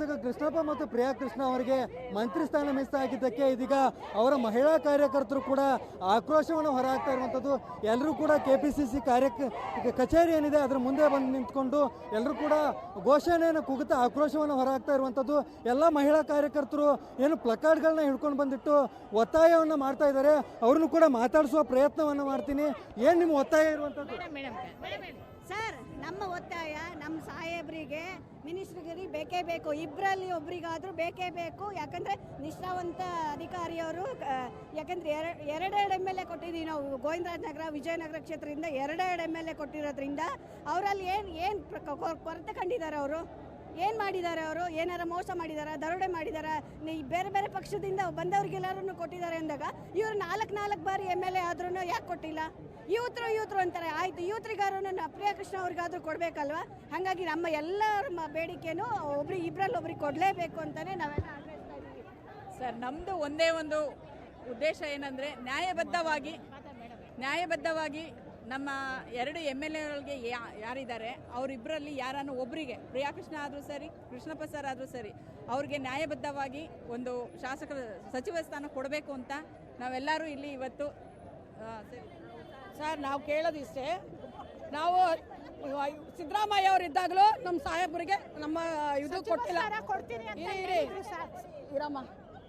ಶಾಸಕ ಕೃಷ್ಣಪ್ಪ ಮತ್ತು ಪ್ರಿಯಾ ಕೃಷ್ಣ ಅವರಿಗೆ ಮಂತ್ರಿ ಸ್ಥಾನ ಮಿಸ್ ಆಗಿದ್ದಕ್ಕೆ ಇದೀಗ ಅವರ ಮಹಿಳಾ ಕಾರ್ಯಕರ್ತರು ಕೂಡ ಆಕ್ರೋಶವನ್ನು ಹೊರಹಾಕ್ತಾ ಇರುವಂಥದ್ದು. ಎಲ್ಲರೂ ಕೂಡ KPCC ಕಚೇರಿ ಏನಿದೆ ಅದರ ಮುಂದೆ ಬಂದು ನಿಂತ್ಕೊಂಡು ಎಲ್ಲರೂ ಕೂಡ ಘೋಷಣೆಯನ್ನು ಕೂಗುತ್ತಾ ಆಕ್ರೋಶವನ್ನು ಹೊರಹಾಕ್ತಾ ಇರುವಂಥದ್ದು. ಎಲ್ಲ ಮಹಿಳಾ ಕಾರ್ಯಕರ್ತರು ಏನು ಪ್ಲಕಾರ್ಡ್ಗಳನ್ನ ಹಿಡ್ಕೊಂಡು ಬಂದಿಟ್ಟು ಒತ್ತಾಯವನ್ನು ಮಾಡ್ತಾ ಇದ್ದಾರೆ. ಅವ್ರನ್ನು ಕೂಡ ಮಾತಾಡಿಸುವ ಪ್ರಯತ್ನವನ್ನು ಮಾಡ್ತೀನಿ. ಏನು ನಿಮ್ಮ ಒತ್ತಾಯ ಇರುವಂಥದ್ದು? ಸರ್, ನಮ್ಮ ಒತ್ತಾಯ ನಮ್ಮ ಸಾಹೇಬರಿಗೆ ಮಿನಿಸ್ಟ್ರಿಗೆ ಬೇಕೇ ಬೇಕು. ಇಬ್ಬರಲ್ಲಿ ಒಬ್ರಿಗಾದರೂ ಬೇಕೇ ಬೇಕು. ಯಾಕಂದರೆ ನಿಷ್ಠಾವಂತ ಅಧಿಕಾರಿಯವರು, ಯಾಕಂದರೆ ಎರಡೆರಡು MLA ಕೊಟ್ಟಿದ್ದೀವಿ ನಾವು. ಗೋವಿಂದರಾಜನಗರ ವಿಜಯನಗರ ಕ್ಷೇತ್ರದಿಂದ ಎರಡೆರಡು MLA ಕೊಟ್ಟಿರೋದ್ರಿಂದ ಅವರಲ್ಲಿ ಏನು ಕೊರತೆ ಕಂಡಿದ್ದಾರೆ. ಅವರು ಏನು ಮಾಡಿದ್ದಾರೆ? ಅವರು ಏನಾರ ಮೋಸ ಮಾಡಿದಾರ, ದರೋಡೆ ಮಾಡಿದಾರ? ಬೇರೆ ಬೇರೆ ಪಕ್ಷದಿಂದ ಬಂದವ್ರಿಗೆಲ್ಲರೂ ಕೊಟ್ಟಿದ್ದಾರೆ ಅಂದಾಗ ಇವರು ನಾಲ್ಕು ಬಾರಿ MLA ಆದ್ರೂ ಯಾಕೆ ಕೊಟ್ಟಿಲ್ಲ? ಯೂತ್ರು ಅಂತಾರೆ. ಆಯ್ತು, ಯೂತ್ರಿಗಾರು ಪ್ರಿಯಾ ಕೃಷ್ಣ ಅವ್ರಿಗಾದ್ರೂ ಕೊಡ್ಬೇಕಲ್ವಾ? ಹಾಗಾಗಿ ನಮ್ಮ ಎಲ್ಲರ ಬೇಡಿಕೆನೂ ಇಬ್ಬರಲ್ಲಿ ಒಬ್ರಿಗೆ ಕೊಡಲೇಬೇಕು ಅಂತಾನೆ ನಾವೆಲ್ಲ ಆಗ್ರಹಿಸ್ತಾ ಇದ್ದೀವಿ. ಸರ್, ನಮ್ಮದು ಒಂದೇ ಒಂದು ಉದ್ದೇಶ ಏನಂದರೆ ನ್ಯಾಯಬದ್ಧವಾಗಿ ನಮ್ಮ ಎರಡು MLAಗಳಿಗೆ ಯಾರಿದ್ದಾರೆ ಅವರಿಬ್ಬರಲ್ಲಿ ಯಾರನ್ನು ಒಬ್ಬರಿಗೆ, ಪ್ರಿಯಾ ಕೃಷ್ಣ ಆದರೂ ಸರಿ, ಕೃಷ್ಣಪ್ಪ ಸರ್ ಆದರೂ ಸರಿ, ಅವ್ರಿಗೆ ನ್ಯಾಯಬದ್ಧವಾಗಿ ಒಂದು ಸಚಿವ ಸ್ಥಾನ ಕೊಡಬೇಕು ಅಂತ ನಾವೆಲ್ಲರೂ ಇಲ್ಲಿ ಇವತ್ತು ಸರ್ ನಾವು ಕೇಳೋದಿಷ್ಟೇ. ನಾವು ಸಿದ್ದರಾಮಯ್ಯ ಅವರು ಇದ್ದಾಗಲೂ ನಮ್ಮ ಸಾಹೇಬರಿಗೆ ನಮ್ಮ ಇದು ಕೊಟ್ಟಿಲ್ಲ. ಇರಮ್ಮ,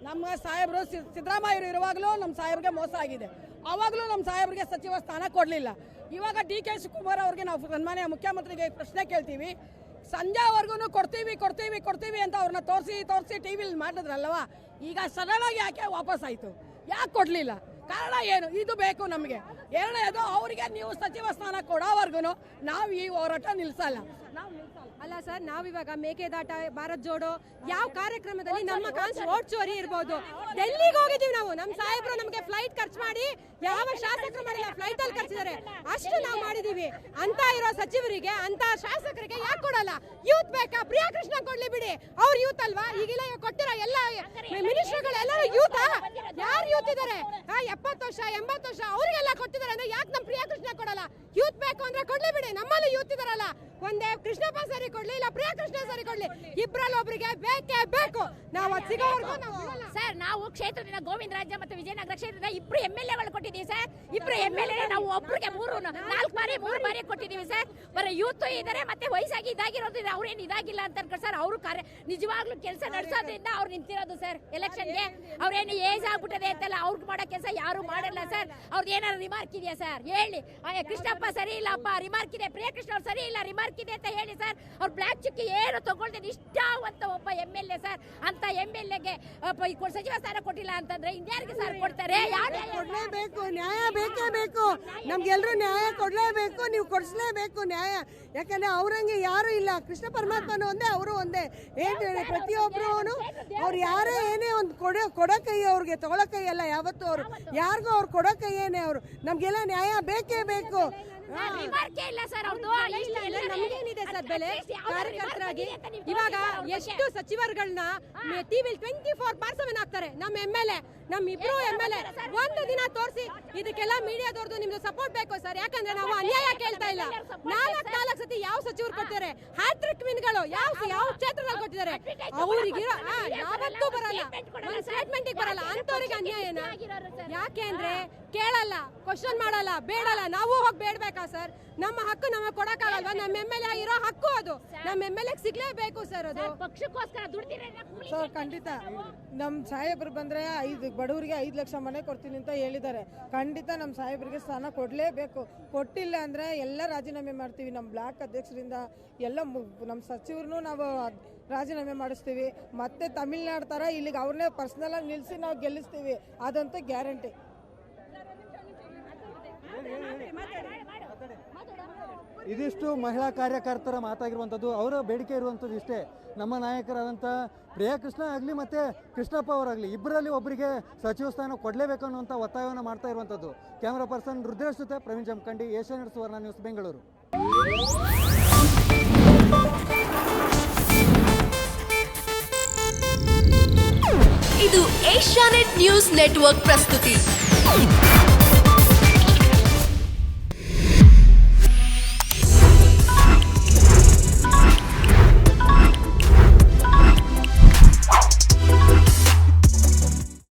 ನಮ್ಮ ಸಾಹೇಬರು ಸಿದ್ದರಾಮಯ್ಯರು ಇರುವಾಗಲೂ ನಮ್ಮ ಸಾಹೇಬ್ರಿಗೆ ಮೋಸ ಆಗಿದೆ. ಆವಾಗಲೂ ನಮ್ಮ ಸಾಹೇಬ್ರಿಗೆ ಸಚಿವ ಸ್ಥಾನ ಕೊಡಲಿಲ್ಲ. ಇವಾಗ DK ಶಿವಕುಮಾರ್ ಅವ್ರಿಗೆ ನಾವು ಸನ್ಮಾನ್ಯ ಮುಖ್ಯಮಂತ್ರಿಗೆ ಪ್ರಶ್ನೆ ಕೇಳ್ತೀವಿ. ಸಂಜೆವರೆಗೂ ಕೊಡ್ತೀವಿ ಅಂತ ಅವ್ರನ್ನ ತೋರಿಸಿ TV ಮಾಡಿದ್ರಲ್ವ. ಈಗ ಸಡನ್ ಆಗಿ ಯಾಕೆ ವಾಪಸ್ ಆಯಿತು? ಯಾಕೆ ಕೊಡಲಿಲ್ಲ? ಕಾರಣ ಏನು? ಇದು ಬೇಕು ನಮಗೆ. ಎರಡನೇದು, ಅವರಿಗೆ ನೀವು ಸಚಿವ ಸ್ಥಾನ ಕೊಡೋವರೆಗೂ ನಾವು ಈ ಹೋರಾಟ ನಿಲ್ಲಿಸಲ್ಲ. ಅಲ್ಲ ಸರ್, ನಾವಿವಾಗ ಮೇಕೆದಾಟ, ಭಾರತ್ ಜೋಡೋ ಯಾವ ಕಾರ್ಯಕ್ರಮದಲ್ಲಿ ನಮ್ಮ ವೋಟ್ ಚೋರಿ ಇರ್ಬೋದು. ಡೆಲ್ಲಿಗೆ ಹೋಗಿದ್ದೀವಿ ನಾವು. ನಮ್ಮ ಸಾಹೇಬರು ನಮಗೆ ಫ್ಲೈಟ್ ಖರ್ಚು ಮಾಡಿ, ಯಾವ ಶಾಸಕರು ಮಾಡಿಲ್ಲ, ಫ್ಲೈಟ್ ಅಲ್ಲಿ ಖರ್ಚಿದ್ದಾರೆ. ಅಷ್ಟು ನಾವು ಮಾಡಿದೀವಿ. ಅಂತ ಇರೋ ಸಚಿವರಿಗೆ, ಅಂತ ಶಾಸಕರಿಗೆ ಯಾಕೆ ಕೊಡಲ್ಲ? ಯೂತ್ ಬೇಕಾ? ಪ್ರಿಯಾ ಕೃಷ್ಣ ಕೊಡ್ಲಿ ಬಿಡಿ, ಅವ್ರು ಯೂತ್ ಅಲ್ವಾ? ಈಗಿಲ್ಲ ಕೊಟ್ಟಿರೋ ಎಲ್ಲ ಮಿನಿಸ್ಟರ್ಗಳು ಎಲ್ಲರೂ ಯೂತ್. ಯಾರು ಯೂತ್ ಇದಾರೆ? 70 ವರ್ಷ 80 ವರ್ಷ ಅವ್ರಿಗೆಲ್ಲ ಕೊಟ್ಟಿದ್ದಾರೆ ಅಂದ್ರೆ ಯಾಕೆ ನಮ್ಮ ಪ್ರಿಯಾ ಕೃಷ್ಣ ಕೊಡಲ್ಲ? ಯೂತ್ ಬೇಕು ಅಂದ್ರೆ ಕೊಡ್ಲಿ ಬಿಡಿ. ನಮ್ಮಲ್ಲಿ ಯೂತ್ ಇದಾರಲ್ಲ, ಒಂದೇ ಕೃಷ್ಣಪ್ಪ ಸರಿ ಕೊಡ್ಲಿ, ಇಲ್ಲ ಪ್ರಿಯಾ ಕೃಷ್ಣ ಸರಿ ಕೊಡ್ಲಿ, ಇಬ್ಬರಲ್ಲಿ ಒಬ್ಬರಿಗೆ ಬೇಕೇ ಬೇಕು. ನಾವು ಸಿಗೋವರೆಗೂ ಸರ್, ನಾವು ಕ್ಷೇತ್ರದಿಂದ ಗೋವಿಂದರಾಜ ಮತ್ತು ವಿಜಯನಗರ ಕ್ಷೇತ್ರದಿಂದ ಇಬ್ರು MLAಗಳು ಕೊಟ್ಟಿದ್ದೀವಿ ಸರ್. ಇಬ್ರು MLA ನಾವು ಒಬ್ಬರಿಗೆ 3 ಬಾರಿ ಕೊಟ್ಟಿದ್ದೀವಿ ಸರ್. ಬರೀ ಯೂತ್ ಇದ್ದಾರೆ, ಮತ್ತೆ ವಯಸ್ಸಾಗಿ ಇದಾಗಿರೋದ್ರಿಂದ ಅವ್ರೇನು ಇದಾಗಿಲ್ಲ ಅಂತ ಅನ್ಕೊಂಡು ಸರ್. ಅವರು ನಿಜವಾಗ್ಲೂ ಕೆಲಸ ನಡೆಸೋದ್ರಿಂದ ಅವ್ರು ನಿಂತಿರೋದು ಸರ್ ಎಲೆಕ್ಷನ್ಗೆ. ಅವ್ರೇನು ಏಜ್ ಆಗ್ಬಿಟ್ಟದೆ ಅಂತೆಲ್ಲ ಅವ್ರಿಗೆ ಮಾಡೋ ಕೆಲಸ ಯಾರು ಮಾಡಲ್ಲ ಸರ್. ಅವ್ರದ್ದು ಏನಾದ್ರು ರಿಮಾರ್ಕ್ ಇದೆಯಾ ಸರ್? ಹೇಳಿ. ಕೃಷ್ಣಪ್ಪ ಸರಿ ಇಲ್ಲಪ್ಪ, ರಿಮಾರ್ಕ್ ಇದೆ. ಪ್ರಿಯಾ ಕೃಷ್ಣ ಅವ್ರು ಸರಿ ಇಲ್ಲ, ರಿಮಾರ್ಕ್ ಇದೆ ಅಂತ ಹೇಳಿ ಸರ್. ಅವ್ರು ಬ್ಲಾಕ್ ಚುಕ್ಕಿ ಏನು ತಗೊಳ್ದೆ ನಿಷ್ಠಾವಂತ ಒಬ್ಬ MLA ಸರ್. ಅಂತ MLAಗೆ ಸಚಿವ ಸ್ಥಾನ ಕೊಟ್ಟಿಲ್ಲ ಅಂತಂದ್ರೆ ಇನ್ಯಾರಿಗೆ ಸರ್ ಕೊಡ್ತಾರೆ? ಕೊಡ್ಲೇಬೇಕು, ನ್ಯಾಯ ಬೇಕೇ ಬೇಕು. ನಮ್ಗೆಲ್ರೂ ನ್ಯಾಯ ಕೊಡ್ಲೇಬೇಕು. ನೀವು ಕೊಡಿಸ್ಲೇಬೇಕು ನ್ಯಾಯ. ಯಾಕಂದ್ರೆ ಅವ್ರಂಗೆ ಯಾರು ಇಲ್ಲ. ಕೃಷ್ಣ ಪರಮಾತ್ಮನು ಒಂದೇ, ಅವರು ಒಂದೇ. ಏನ್ ಪ್ರತಿಯೊಬ್ರು ಅವ್ರು ಯಾರೇ ಏನೇ ಒಂದು ಕೊಡೋ ಕೈ, ಅವ್ರಿಗೆ ತಗೊಳ್ಳೋ ಕೈ ಅಲ್ಲ ಯಾವತ್ತೂ. ಅವರು ಯಾರಿಗೂ ಅವ್ರು ಕೊಡೋ ಕೈಯೇನೆ. ಅವರು ನಮ್ಗೆಲ್ಲ ನ್ಯಾಯ ಬೇಕೇ ಬೇಕು. ನಮಗೇನಿದೆ ಸರ್ ಬೆಲೆ ಕಾರ್ಯಕರ್ತರಾಗಿ? ಇವಾಗ ಎಷ್ಟು ಸಚಿವರುಗಳನ್ನ TV 24/7 ಹಾಕ್ತಾರೆ. ನಮ್ಮ MLA, ನಮ್ಮ ಇಬ್ರು MLA ಒಂದು ದಿನ ತೋರಿಸಿ ಇದಕ್ಕೆಲ್ಲ ಮೀಡಿಯಾದವ್ರದ್ದು ನಿಮ್ದು ಸಪೋರ್ಟ್ ಬೇಕು ಸರ್. ಯಾಕಂದ್ರೆ ನಾವು ಅನ್ಯಾಯ ಕೇಳ್ತಾ ಇಲ್ಲ. 4 ಸತಿ ಯಾವ ಸಚಿವರು ಕೊಟ್ಟಿದ್ದಾರೆ? ಹ್ಯಾಟ್ರಿಕ್ ವಿನ್ಗಳು ಯಾವ ಕ್ಷೇತ್ರದಲ್ಲಿ ಕೊಟ್ಟಿದ್ದಾರೆ? ಅವ್ರಿಗೆ ಯಾವತ್ತೂ ಬರಲ್ಲ, ಒಂದು ಸ್ಟೇಟ್ಮೆಂಟ್ ಬರಲ್ಲ. ಅಂತವ್ರಿಗೆ ಅನ್ಯಾಯನ? ಯಾಕೆ ಅಂದ್ರೆ ಕೇಳಲ್ಲ, ಕ್ವಶನ್ ಮಾಡಲ್ಲ, ಬೇಡಲ್ಲ. ನಾವು ಹೋಗಿ ಬೇಡ್ಬೇಕಾ ಸರ್? ನಮ್ಮ ಹಕ್ಕು ನಮಗೆ ಕೊಡಕ್ಕಾಗಲ್ವಾ? ನಮ್ಮ MLA ಇರೋ ಹಕ್ಕು ಅದು. ನಮ್ಮ MLA ಸಿಗ್ಲೇಬೇಕು ಸರ್. ಅದು ಪಕ್ಷಕ್ಕೋಸ್ಕರ ದುಡ್ದಿರ ಸರ್. ಖಂಡಿತ ನಮ್ಮ ಸಾಹೇಬರು ಬಂದ್ರೆ ಬಡವರಿಗೆ 5 ಲಕ್ಷ ಮನೆ ಕೊಡ್ತೀನಿ ಅಂತ ಹೇಳಿದ್ದಾರೆ. ಖಂಡಿತ ನಮ್ಮ ಸಾಹೇಬರಿಗೆ ಸ್ಥಾನ ಕೊಡಲೇಬೇಕು. ಕೊಟ್ಟಿಲ್ಲ ಅಂದ್ರೆ ಎಲ್ಲ ರಾಜೀನಾಮೆ ಮಾಡ್ತೀವಿ. ನಮ್ಮ ಬ್ಲಾಕ್ ಅಧ್ಯಕ್ಷರಿಂದ ಎಲ್ಲ ನಮ್ಮ ಸಚಿವರನ್ನು ನಾವು ರಾಜೀನಾಮೆ ಮಾಡಿಸ್ತೀವಿ. ಮತ್ತೆ ತಮಿಳ್ನಾಡು ಥರ ಇಲ್ಲಿಗೆ ಅವ್ರನ್ನೇ ಪರ್ಸನಲ್ ಆಗಿ ನಿಲ್ಲಿಸಿ ನಾವು ಗೆಲ್ಲಿಸ್ತೀವಿ. ಅದಂತೂ ಗ್ಯಾರಂಟಿ. ಇದಿಷ್ಟು ಮಹಿಳಾ ಕಾರ್ಯಕರ್ತರ ಮಾತಾಗಿರುವಂಥದ್ದು. ಅವರ ಬೇಡಿಕೆ ಇರುವಂಥದ್ದು ಇಷ್ಟೇ. ನಮ್ಮ ನಾಯಕರಾದಂಥ ಪ್ರಿಯಾ ಕೃಷ್ಣ ಆಗಲಿ ಮತ್ತು ಕೃಷ್ಣಪ್ಪ ಅವರಾಗಲಿ ಇಬ್ಬರಲ್ಲಿ ಒಬ್ಬರಿಗೆ ಸಚಿವ ಸ್ಥಾನ ಕೊಡಲೇಬೇಕು ಅನ್ನುವಂಥ ಒತ್ತಾಯವನ್ನು ಮಾಡ್ತಾ ಇರುವಂಥದ್ದು. ಕ್ಯಾಮ್ರಾ ಪರ್ಸನ್ ರುದ್ರೇಶ್ ಜೊತೆ ಪ್ರವೀಣ್ ಜಮಖಂಡಿ, ಏಷ್ಯಾನೆಟ್ ಸುವರ್ಣ ನ್ಯೂಸ್, ಬೆಂಗಳೂರು. ಇದು ಏಷ್ಯಾನೆಟ್ ನ್ಯೂಸ್ ನೆಟ್ವರ್ಕ್ ಪ್ರಸ್ತುತಿ.